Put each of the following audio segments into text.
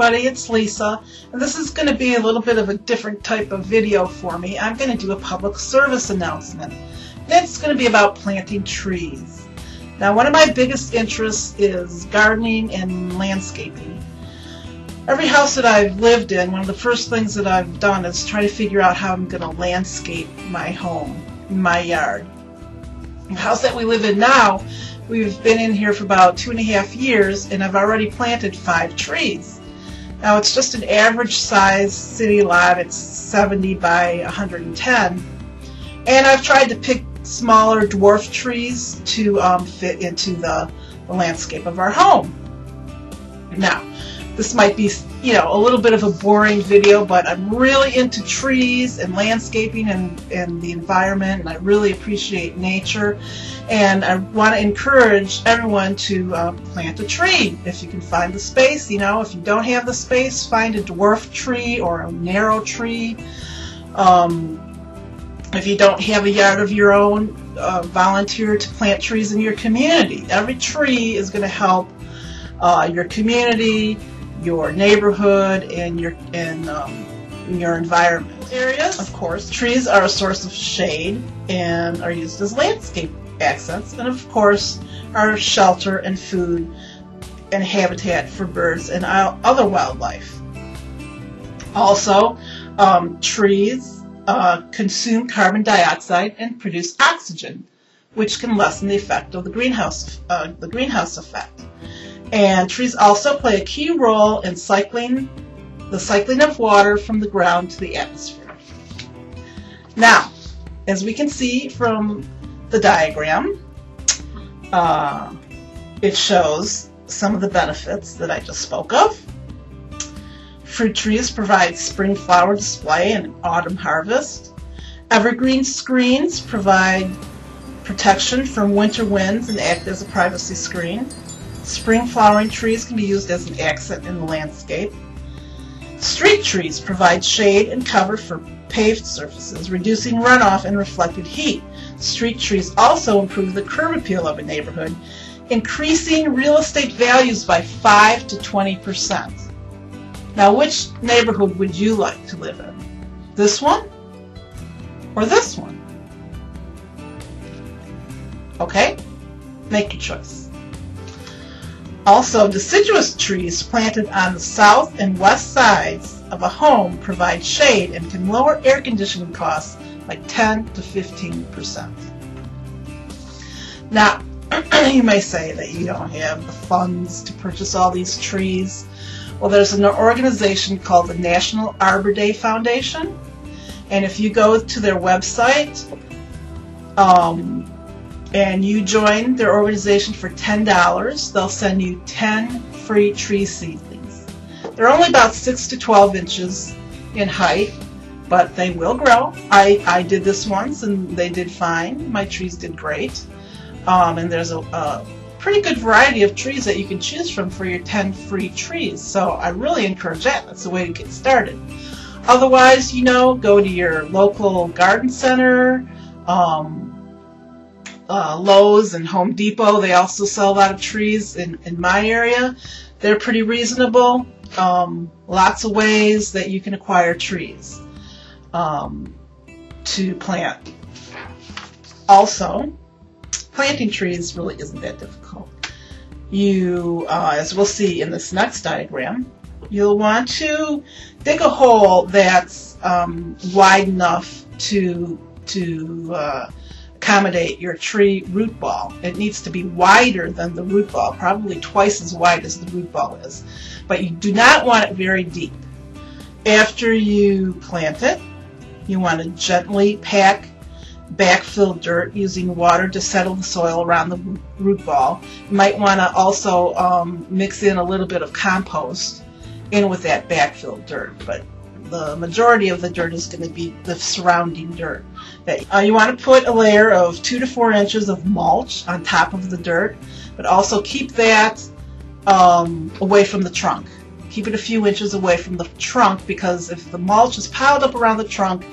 everybody, it's Lisa, and this is going to be a little bit of a different type of video for me. I'm going to do a public service announcement, and it's going to be about planting trees. Now, one of my biggest interests is gardening and landscaping. Every house that I've lived in, one of the first things that I've done is try to figure out how I'm going to landscape my home, my yard. The house that we live in now, we've been in here for about 2.5 years, and I've already planted 5 trees. Now, it's just an average size city lot. It's 70 by 110. And I've tried to pick smaller dwarf trees to fit into the landscape of our home. Now, this might be, a little bit of a boring video, but I'm really into trees and landscaping and the environment, and I really appreciate nature. And I want to encourage everyone to plant a tree if you can find the space. If you don't have the space, find a dwarf tree or a narrow tree. If you don't have a yard of your own, volunteer to plant trees in your community. Every tree is going to help your community, your neighborhood, and your environment. Areas, of course, trees are a source of shade and are used as landscape accents, and of course are shelter and food and habitat for birds and other wildlife. Also, trees consume carbon dioxide and produce oxygen, which can lessen the effect of the greenhouse effect. And trees also play a key role in the cycling of water from the ground to the atmosphere. Now, as we can see from the diagram, it shows some of the benefits that I just spoke of. Fruit trees provide spring flower display and autumn harvest. Evergreen screens provide protection from winter winds and act as a privacy screen. Spring flowering trees can be used as an accent in the landscape. Street trees provide shade and cover for paved surfaces, reducing runoff and reflected heat. Street trees also improve the curb appeal of a neighborhood, increasing real estate values by 5 to 20%. Now, which neighborhood would you like to live in? This one or this one? Okay, make your choice. Also, deciduous trees planted on the south and west sides of a home provide shade and can lower air conditioning costs by 10 to 15%. Now, you may say that you don't have the funds to purchase all these trees. Well, there's an organization called the National Arbor Day Foundation, and if you go to their website and you join their organization for $10, they'll send you 10 free tree seedlings. They're only about 6 to 12 inches in height, but they will grow. I did this once and they did fine. My trees did great. And there's a pretty good variety of trees that you can choose from for your 10 free trees. So I really encourage that. That's the way to get started. Otherwise, go to your local garden center, Lowe's and Home Depot. They also sell a lot of trees in my area. They're pretty reasonable. Lots of ways that you can acquire trees to plant. Also, planting trees really isn't that difficult. You, as we'll see in this next diagram, you'll want to dig a hole that's wide enough to accommodate your tree root ball. It needs to be wider than the root ball, probably twice as wide as the root ball is. But you do not want it very deep. After you plant it, you want to gently pack backfill dirt using water to settle the soil around the root ball. You might want to also mix in a little bit of compost in with that backfill dirt, but the majority of the dirt is going to be the surrounding dirt. You want to put a layer of 2 to 4 inches of mulch on top of the dirt, but also keep that away from the trunk. Keep it a few inches away from the trunk, because if the mulch is piled up around the trunk,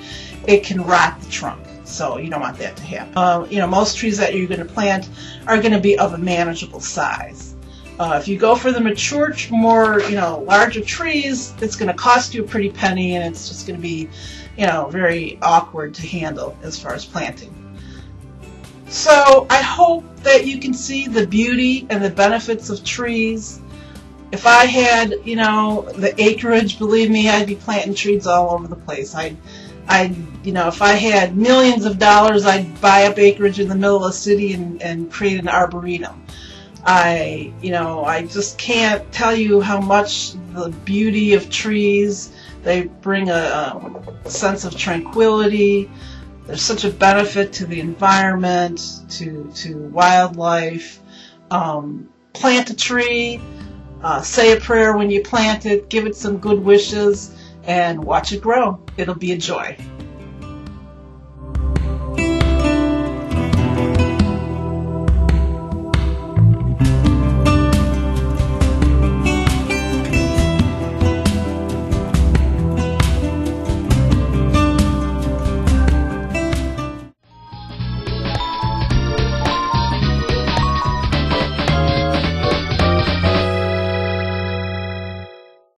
it can rot the trunk. So you don't want that to happen. Most trees that you're going to plant are going to be of a manageable size. If you go for the mature, more, larger trees, it's going to cost you a pretty penny, and it's just going to be, very awkward to handle as far as planting. So I hope that you can see the beauty and the benefits of trees. If I had, the acreage, believe me, I'd be planting trees all over the place. If I had millions of dollars, I'd buy up acreage in the middle of the city and create an arboretum. I just can't tell you how much the beauty of trees, they bring a sense of tranquility. There's such a benefit to the environment, to wildlife. Plant a tree, say a prayer when you plant it, give it some good wishes, and watch it grow. It'll be a joy.